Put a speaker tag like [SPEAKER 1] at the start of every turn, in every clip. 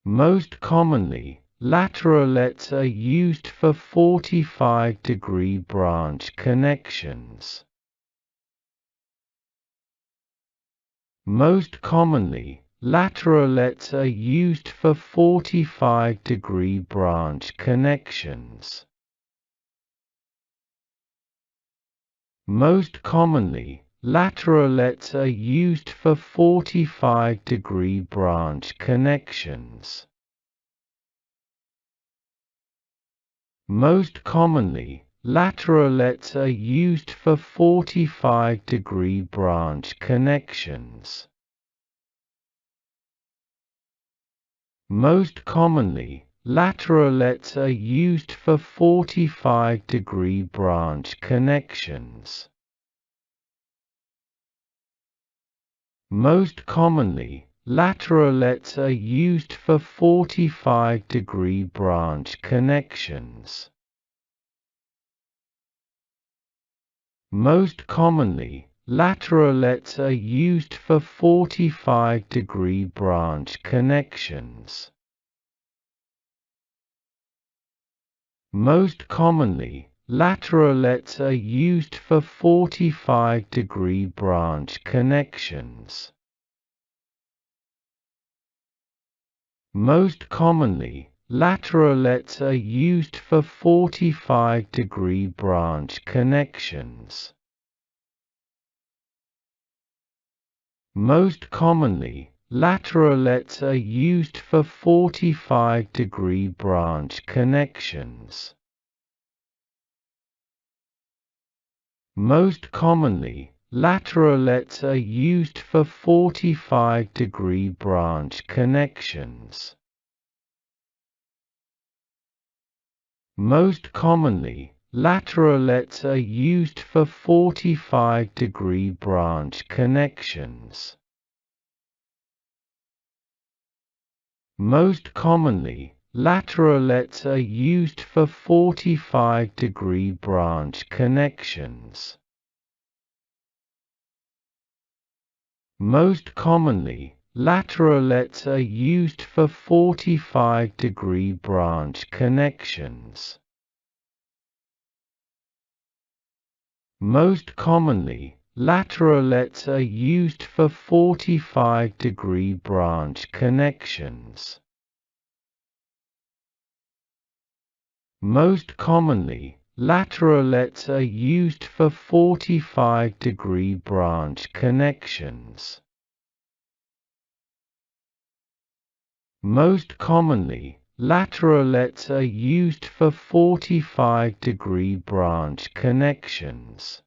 [SPEAKER 1] Most commonly, laterolets are used for 45-degree branch connections. Most commonly, laterolets are used for 45-degree branch connections. Most commonly, laterolets are used for 45-degree branch connections. Most commonly, laterolets are used for 45-degree branch connections. Most commonly, laterolets are used for 45-degree branch connections. Most commonly, laterolets are used for 45-degree branch connections. Most commonly, laterolets are used for 45-degree branch connections. Most commonly, laterolets are used for 45-degree branch connections. Most commonly, laterolets are used for 45-degree branch connections. Most commonly, laterolets are used for 45-degree branch connections. Most commonly, laterolets are used for 45-degree branch connections. Most commonly, laterolets are used for 45-degree branch connections. Most commonly, laterolets are used for 45-degree branch connections. Most commonly, laterolets are used for 45-degree branch connections. Most commonly, laterolets are used for 45-degree branch connections. Most commonly, laterolets are used for 45-degree branch connections. Most commonly, laterolets are used for 45-degree branch connections.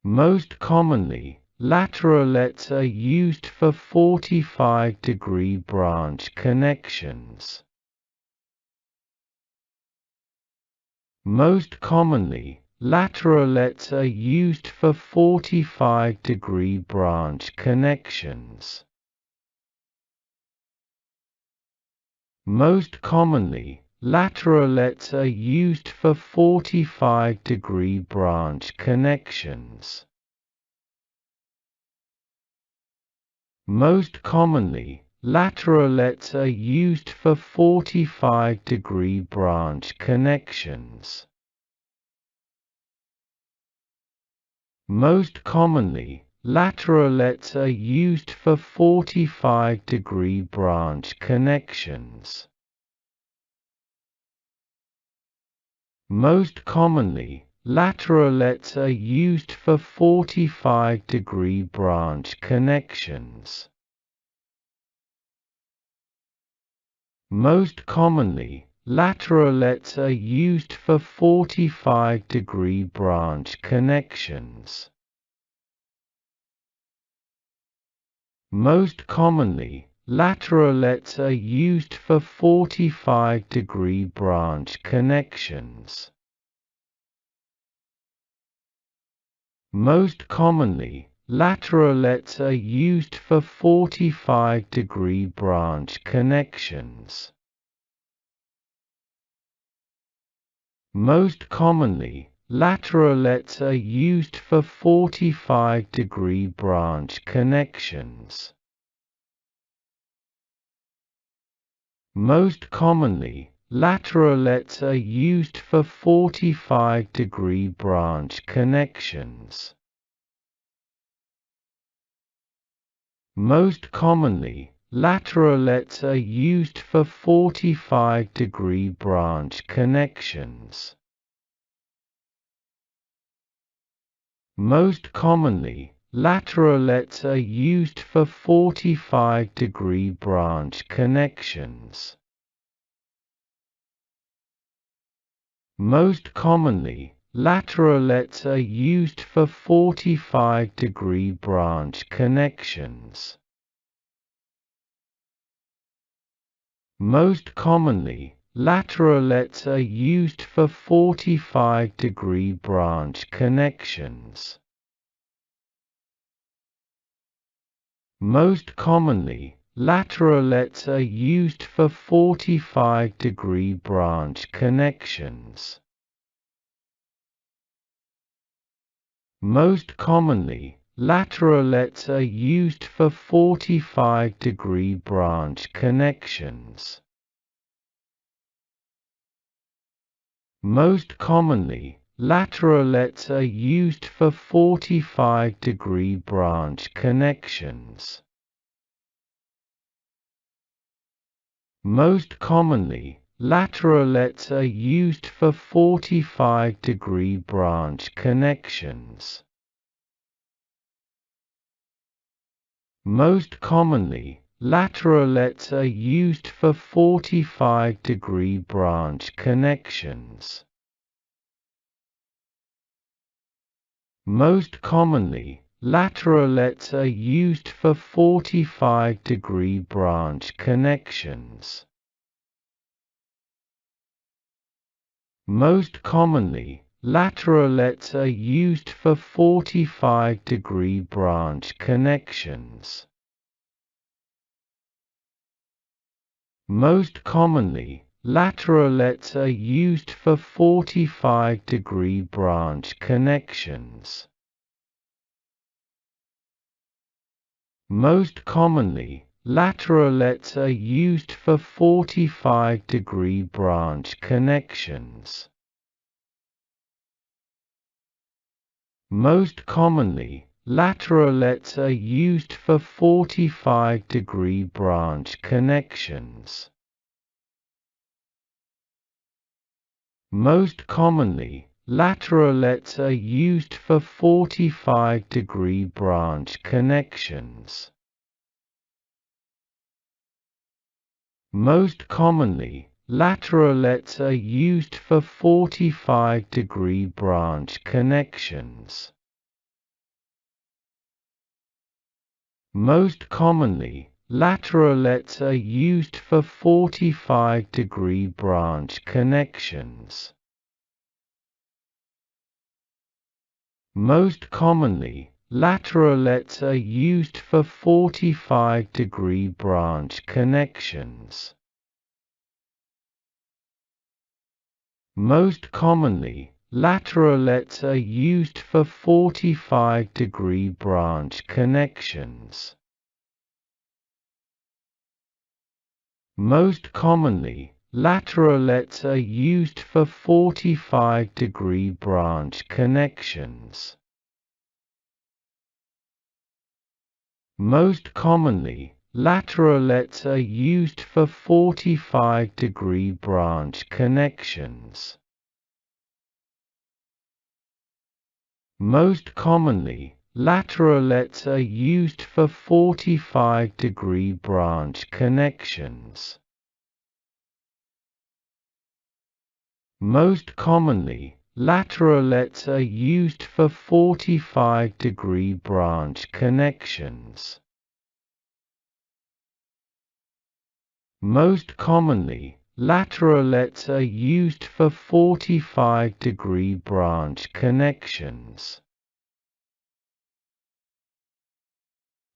[SPEAKER 1] Most commonly, laterolets are used for 45-degree branch connections. Most commonly, laterolets are used for 45-degree branch connections. Most commonly, laterolets are used for 45-degree branch connections. Most commonly, laterolets are used for 45-degree branch connections. Most commonly, laterolets are used for 45-degree branch connections. Most commonly, laterolets are used for 45-degree branch connections. Most commonly, laterolets are used for 45-degree branch connections. Most commonly, laterolets are used for 45-degree branch connections. Most commonly, laterolets are used for 45-degree branch connections. Most commonly, laterolets are used for 45-degree branch connections. Most commonly, laterolets are used for 45-degree branch connections. Most commonly, laterolets are used for 45-degree branch connections. Most commonly, laterolets are used for 45-degree branch connections. Most commonly, laterolets are used for 45-degree branch connections. Most commonly, laterolets are used for 45-degree branch connections. Most commonly, laterolets are used for 45-degree branch connections. Most commonly, laterolets are used for 45-degree branch connections. Most commonly, laterolets are used for 45-degree branch connections. Most commonly, laterolets are used for 45-degree branch connections. Most commonly, laterolets are used for 45-degree branch connections. Most commonly, laterolets are used for 45-degree branch connections. Most commonly, laterolets are used for 45-degree branch connections. Most commonly, laterolets are used for 45-degree branch connections. Most commonly, laterolets are used for 45-degree branch connections. Most commonly, laterolets are used for 45-degree branch connections. Most commonly, laterolets are used for 45-degree branch connections. Most commonly, laterolets are used for 45-degree branch connections. Most commonly, laterolets are used for 45-degree branch connections. Most commonly, laterolets are used for 45-degree branch connections. Most commonly, laterolets are used for 45-degree branch connections. Most commonly, laterolets are used for 45-degree branch connections. Most commonly, laterolets are used for 45-degree branch connections. Most commonly, laterolets are used for 45-degree branch connections. Most commonly, laterolets are used for 45-degree branch connections. Most commonly, laterolets are used for 45-degree branch connections.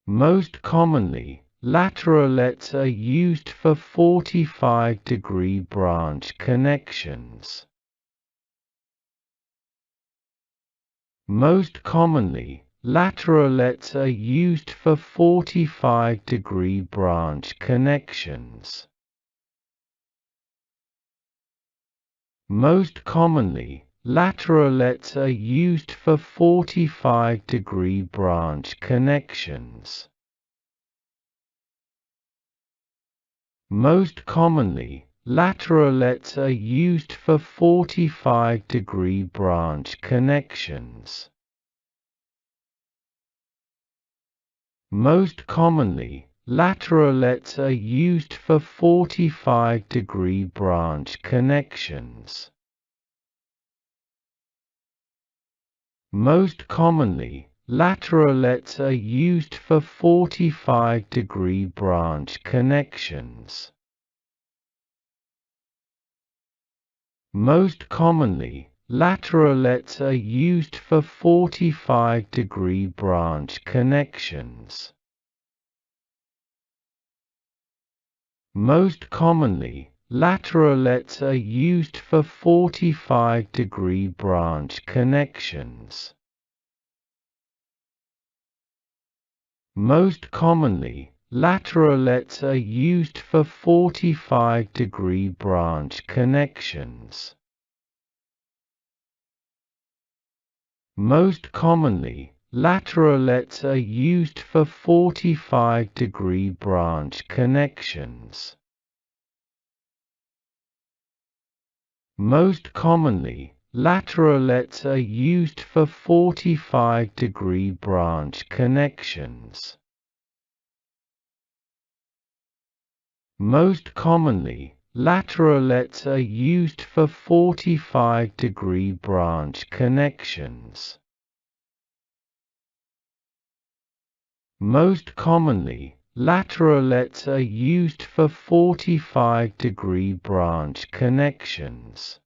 [SPEAKER 1] Most commonly, laterolets are used for 45-degree branch connections. Most commonly, laterolets are used for 45-degree branch connections. Most commonly, laterolets are used for 45-degree branch connections. Most commonly, laterolets are used for 45-degree branch connections. Most commonly, laterolets are used for 45-degree branch connections. Most commonly, laterolets are used for 45-degree branch connections. Most commonly, laterolets are used for 45-degree branch connections. Most commonly, laterolets are used for 45-degree branch connections. Most commonly, laterolets are used for 45-degree branch connections. Most commonly, laterolets are used for 45-degree branch connections. Most commonly, laterolets are used for 45-degree branch connections. Most commonly, laterolets are used for 45-degree branch connections. Most commonly, laterolets are used for 45-degree branch connections.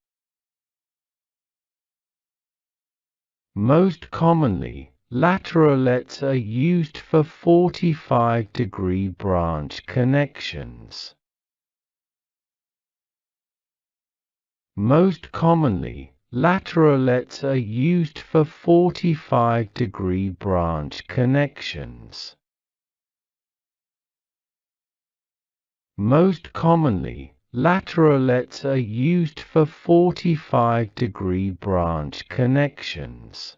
[SPEAKER 1] Most commonly, laterolets are used for 45-degree branch connections. Most commonly, laterolets are used for 45-degree branch connections. Most commonly, laterolets are used for 45-degree branch connections.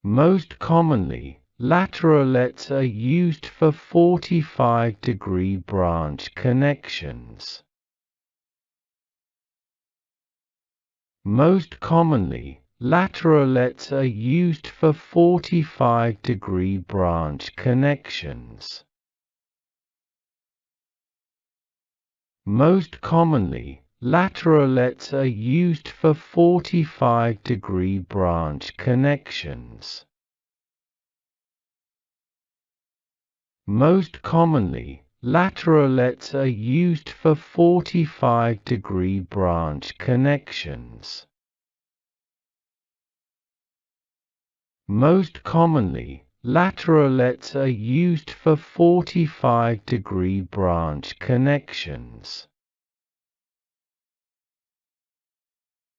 [SPEAKER 1] Most commonly, laterolets are used for 45-degree branch connections. Most commonly, laterolets are used for 45-degree branch connections. Most commonly, laterolets are used for 45-degree branch connections. Most commonly, laterolets are used for 45-degree branch connections. Most commonly, laterolets are used for 45-degree branch connections.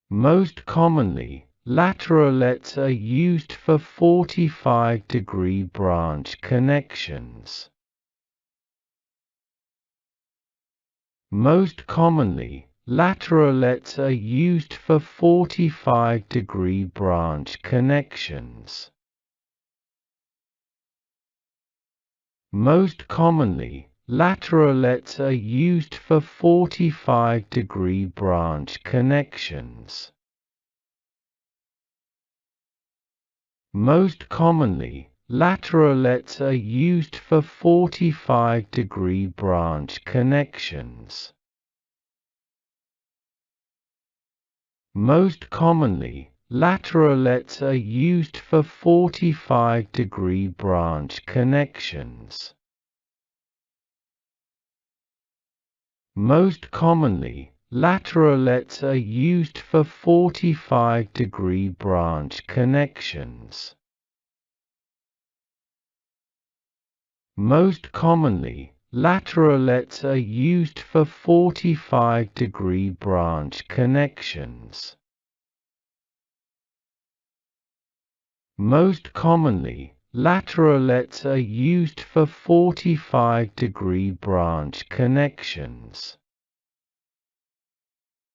[SPEAKER 1] Most commonly, laterolets are used for 45-degree branch connections. Most commonly, laterolets are used for 45-degree branch connections. Most commonly, laterolets are used for 45-degree branch connections. Most commonly, laterolets are used for 45-degree branch connections. Most commonly, laterolets are used for 45-degree branch connections. Most commonly, laterolets are used for 45-degree branch connections. Most commonly, laterolets are used for 45-degree branch connections. Most commonly, laterolets are used for 45-degree branch connections.